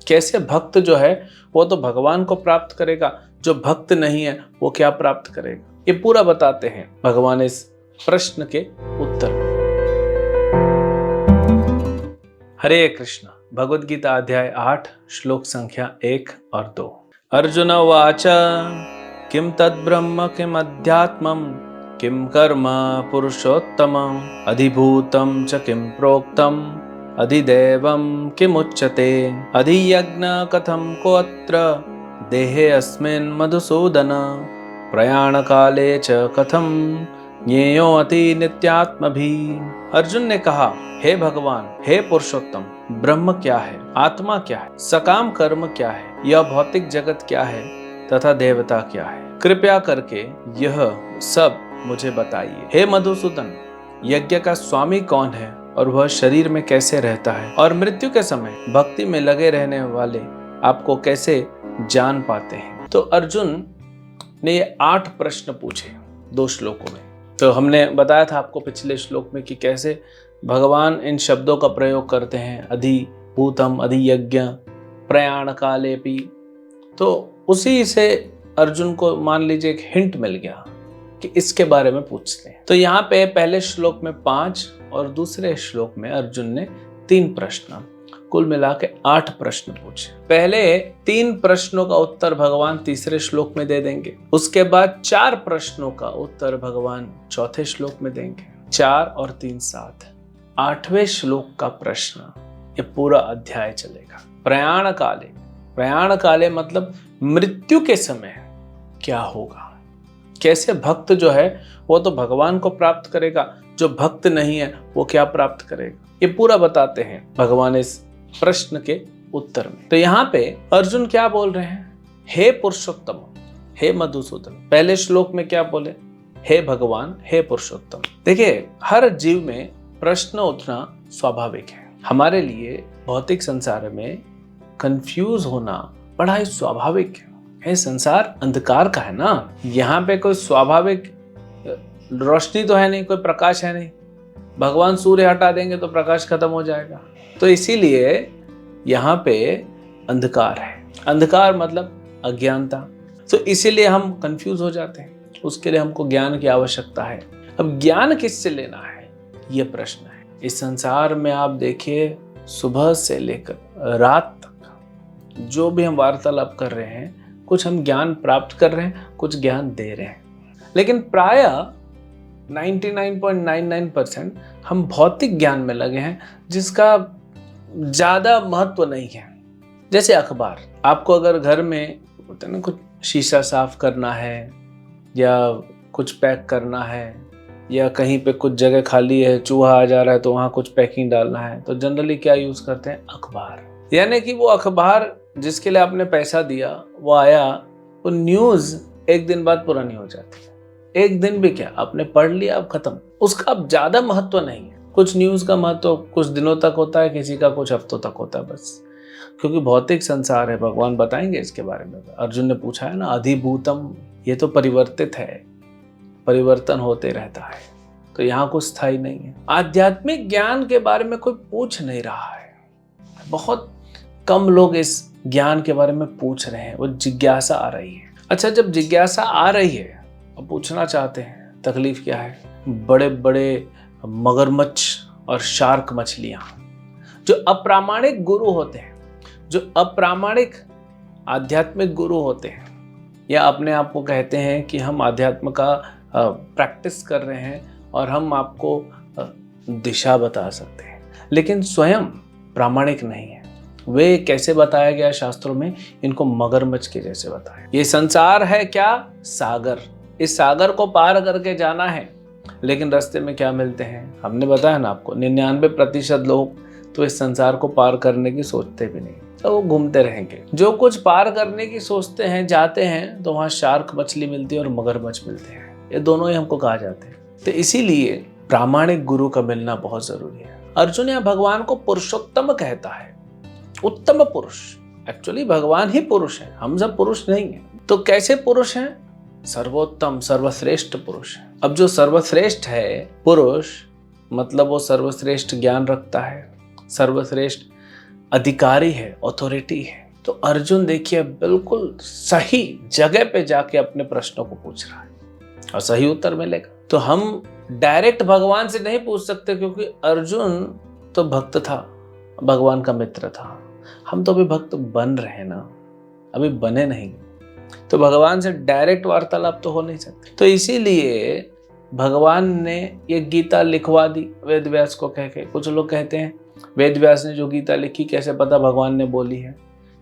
कैसे भक्त जो है वो तो भगवान को प्राप्त करेगा, जो भक्त नहीं है वो क्या प्राप्त करेगा, ये पूरा बताते हैं भगवान इस प्रश्न के उत्तर में। हरे कृष्ण। भगवद गीता अध्याय 8 श्लोक संख्या 1 और 2। अर्जुन उवाच किम तद्ब्रह्म किम अध्यात्मम् किम कर्म पुरुषोत्तमम् अधिभूतं च किम प्रोक्तम् अधिदेवं किमुच्यते अधियज्ञ कथं कोऽत्र देहे अस्मिन् मधुसूदन प्रयाण काले च कथं ज्ञेयो अति नित्यात्मभिः। अर्जुन ने कहा, हे भगवान, हे पुरुषोत्तम, ब्रह्म क्या है, आत्मा क्या है, सकाम कर्म क्या है, यह भौतिक जगत क्या है तथा देवता क्या है, कृपया करके यह सब मुझे बताइए। हे मधुसूदन, यज्ञ का स्वामी कौन है और वह शरीर में कैसे रहता है, और मृत्यु के समय भक्ति में लगे रहने वाले आपको कैसे जान पाते हैं। तो अर्जुन ने ये 8 प्रश्न पूछे 2 श्लोकों में। तो हमने बताया था आपको पिछले श्लोक में कि कैसे भगवान इन शब्दों का प्रयोग करते हैं, अधिभूतम, अधियज्ञ, प्रयाण कालेपि। तो उसी से अर्जुन को मान लीजिए एक हिंट मिल गया कि इसके बारे में पूछते हैं। तो यहाँ पे पहले श्लोक में 5 और दूसरे श्लोक में अर्जुन ने 3 प्रश्न, कुल मिला के 8 प्रश्न पूछे। पहले 3 प्रश्नों का उत्तर भगवान तीसरे श्लोक में दे देंगे, उसके बाद 4 प्रश्नों का उत्तर भगवान चौथे श्लोक में देंगे। 4 और 3 7, 8वें श्लोक का प्रश्न ये पूरा अध्याय चलेगा। प्रयाण काले, प्रयाण काले मतलब मृत्यु के समय क्या होगा, कैसे भक्त जो है वो तो भगवान को प्राप्त करेगा, जो भक्त नहीं है वो क्या प्राप्त करेगा, ये पूरा बताते हैं भगवान इस प्रश्न के उत्तर में। तो यहाँ पे अर्जुन क्या बोल रहे हैं, हे पुरुषोत्तम, हे मधुसूदन। पहले श्लोक में क्या बोले, हे भगवान, हे पुरुषोत्तम। देखिए, हर जीव में प्रश्न उठना स्वाभाविक है। हमारे लिए भौतिक संसार में कंफ्यूज होना बड़ा ही स्वाभाविक है। ये संसार अंधकार का है ना, यहाँ पे कोई स्वाभाविक रोशनी तो है नहीं, कोई प्रकाश है नहीं। भगवान सूर्य हटा देंगे तो प्रकाश खत्म हो जाएगा। तो इसीलिए यहाँ पे अंधकार है। अंधकार मतलब अज्ञानता। तो इसीलिए हम कंफ्यूज हो जाते हैं, उसके लिए हमको ज्ञान की आवश्यकता है। अब ज्ञान किससे लेना है, ये प्रश्न है। इस संसार में आप देखिए, सुबह से लेकर रात तक जो भी हम वार्तालाप कर रहे हैं, कुछ हम ज्ञान प्राप्त कर रहे हैं, कुछ ज्ञान दे रहे हैं, लेकिन प्रायः 99.99% हम भौतिक ज्ञान में लगे हैं जिसका ज़्यादा महत्व नहीं है। जैसे अखबार, आपको अगर घर में बोलते हैं ना कुछ शीशा साफ करना है या कुछ पैक करना है या कहीं पे कुछ जगह खाली है, चूहा आ जा रहा है तो वहाँ कुछ पैकिंग डालना है, तो जनरली क्या यूज़ करते हैं, अखबार। यानी कि वो अखबार जिसके लिए आपने पैसा दिया वो आया, वो न्यूज़ एक दिन बाद पुरानी हो जाती है। एक दिन भी क्या, आपने पढ़ लिया, अब खत्म, उसका अब ज़्यादा महत्व नहीं है। कुछ न्यूज़ का महत्व कुछ दिनों तक होता है, किसी का कुछ हफ्तों तक होता है बस, क्योंकि भौतिक संसार है। भगवान बताएंगे इसके बारे में। अर्जुन ने पूछा है ना, अधिभूतम, ये तो परिवर्तित है, परिवर्तन होते रहता है, तो यहाँ कुछ स्थायी नहीं है। आध्यात्मिक ज्ञान के बारे में कोई पूछ नहीं रहा है, बहुत कम लोग इस ज्ञान के बारे में पूछ रहे हैं। वो जिज्ञासा आ रही है। अच्छा, जब जिज्ञासा आ रही है और पूछना चाहते हैं, तकलीफ क्या है, बड़े बड़े मगरमच्छ और शार्क मछलियां जो अप्रामाणिक गुरु होते हैं, जो अप्रामाणिक आध्यात्मिक गुरु होते हैं, या अपने आप को कहते हैं कि हम अध्यात्म का प्रैक्टिस कर रहे हैं और हम आपको दिशा बता सकते हैं, लेकिन स्वयं प्रामाणिक नहीं है। वे कैसे बताया गया शास्त्रों में, इनको मगरमच्छ के जैसे बताया। ये संसार है क्या, सागर। इस सागर को पार करके जाना है, लेकिन रास्ते में क्या मिलते हैं, हमने बताया ना आपको, 99% लोग तो इस संसार को पार करने की सोचते भी नहीं, तो वो घूमते रहेंगे। जो कुछ पार करने की सोचते हैं, जाते हैं तो वहाँ शार्क मछली मिलती है और मगरमच्छ मिलते हैं। ये दोनों ही हमको कहा जाते हैं। तो इसीलिए प्रामाणिक गुरु का मिलना बहुत जरूरी है। अर्जुन यहाँ भगवान को पुरुषोत्तम कहता है, उत्तम पुरुष। एक्चुअली भगवान ही पुरुष है, हम सब पुरुष नहीं है। तो कैसे पुरुष हैं, सर्वोत्तम, सर्वश्रेष्ठ पुरुष है। अब जो सर्वश्रेष्ठ है पुरुष, मतलब वो सर्वश्रेष्ठ ज्ञान रखता है, सर्वश्रेष्ठ अधिकारी है, ऑथोरिटी है। तो अर्जुन देखिए बिल्कुल सही जगह पे जाके अपने प्रश्नों को पूछ रहा है और सही उत्तर मिलेगा। तो हम डायरेक्ट भगवान से नहीं पूछ सकते, क्योंकि अर्जुन तो भक्त था, भगवान का मित्र था। हम तो अभी भक्त बन रहे हैं ना, अभी बने नहीं, तो भगवान से डायरेक्ट वार्तालाप तो हो नहीं सकते। तो इसीलिए भगवान ने ये गीता लिखवा दी वेद व्यास को कह के। कुछ लोग कहते हैं वेद व्यास ने जो गीता लिखी कैसे पता भगवान ने बोली है?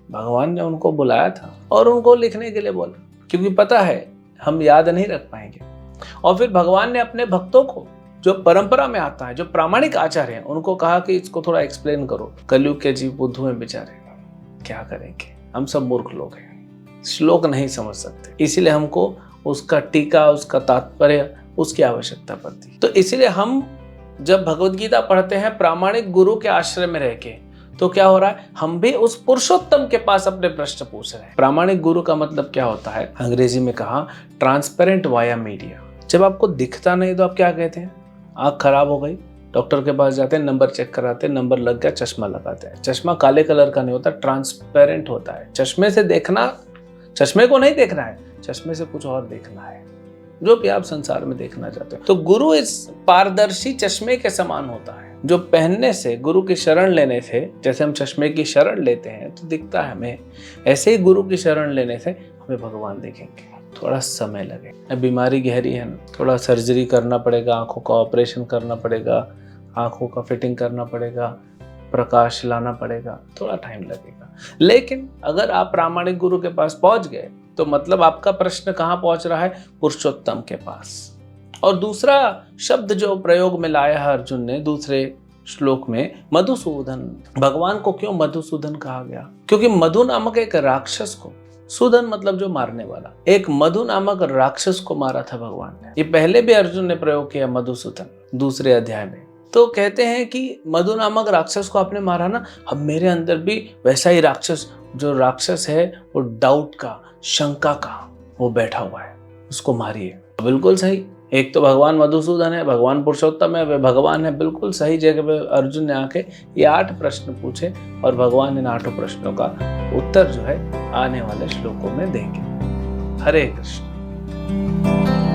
भगवान ने उनको बुलाया था और उनको लिखने के लिए बोला, क्योंकि पता है हम याद नहीं रख पाएंगे। और फिर भगवान ने अपने भक्तों को, जो परंपरा में आता है, जो प्रामाणिक आचार्य हैं, उनको कहा कि इसको थोड़ा एक्सप्लेन करो। कलयुग के जीव बुद्धू हैं बेचारे, क्या करेंगे, हम सब मूर्ख लोग हैं, श्लोक नहीं समझ सकते, इसीलिए हमको उसका टीका, उसका तात्पर्य, उसकी आवश्यकता पड़ती। तो इसीलिए हम जब भगवद गीता पढ़ते हैं प्रामाणिक गुरु के आश्रय में रह के, तो क्या हो रहा है, हम भी उस पुरुषोत्तम के पास अपने प्रश्न पूछ रहे हैं। प्रामाणिक गुरु का मतलब क्या होता है? अंग्रेजी में कहा ट्रांसपेरेंट वाया मीडिया। जब आपको दिखता नहीं तो आप क्या कहते हैं? आंख खराब हो गई, डॉक्टर के पास जाते हैं, नंबर चेक कराते हैं, नंबर लग गया, चश्मा लगाते हैं। चश्मा काले कलर का नहीं होता, ट्रांसपेरेंट होता है। चश्मे से देखना, चश्मे को नहीं देखना है, चश्मे से कुछ और देखना है, जो भी आप संसार में देखना चाहते हो। तो गुरु इस पारदर्शी चश्मे के समान होता है, जो पहनने से, गुरु की शरण लेने से, जैसे हम चश्मे की शरण लेते हैं तो दिखता है हमें, ऐसे ही गुरु की शरण लेने से हमें भगवान दिखेंगे। थोड़ा समय लगेगा, बीमारी गहरी है ना, थोड़ा सर्जरी करना पड़ेगा, आंखों का ऑपरेशन करना पड़ेगा, आंखों का फिटिंग करना पड़ेगा, प्रकाश लाना पड़ेगा, थोड़ा टाइम लगेगा। लेकिन अगर आप प्रामाणिक गुरु के पास पहुंच गए तो मतलब आपका प्रश्न कहाँ पहुंच रहा है? पुरुषोत्तम के पास। और दूसरा शब्द जो प्रयोग में लाया है अर्जुन ने दूसरे श्लोक में, मधुसूदन। भगवान को क्यों मधुसूदन कहा गया? क्योंकि मधु नामक एक राक्षस को, सूदन मतलब जो मारने वाला, एक मधु नामक राक्षस को मारा था भगवान ने। ये पहले भी अर्जुन ने प्रयोग किया मधुसूदन दूसरे अध्याय में। तो कहते हैं कि मधु नामक राक्षस को आपने मारा ना, अब मेरे अंदर भी वैसा ही राक्षस, जो राक्षस है वो डाउट का, शंका का, वो बैठा हुआ है, उसको मारिए। बिल्कुल सही, एक तो भगवान मधुसूदन है, भगवान पुरुषोत्तम है, वे भगवान है। बिल्कुल सही जगह पे अर्जुन ने आके ये 8 प्रश्न पूछे और भगवान इन 8 प्रश्नों का उत्तर जो है आने वाले श्लोकों में देंगे। हरे कृष्ण।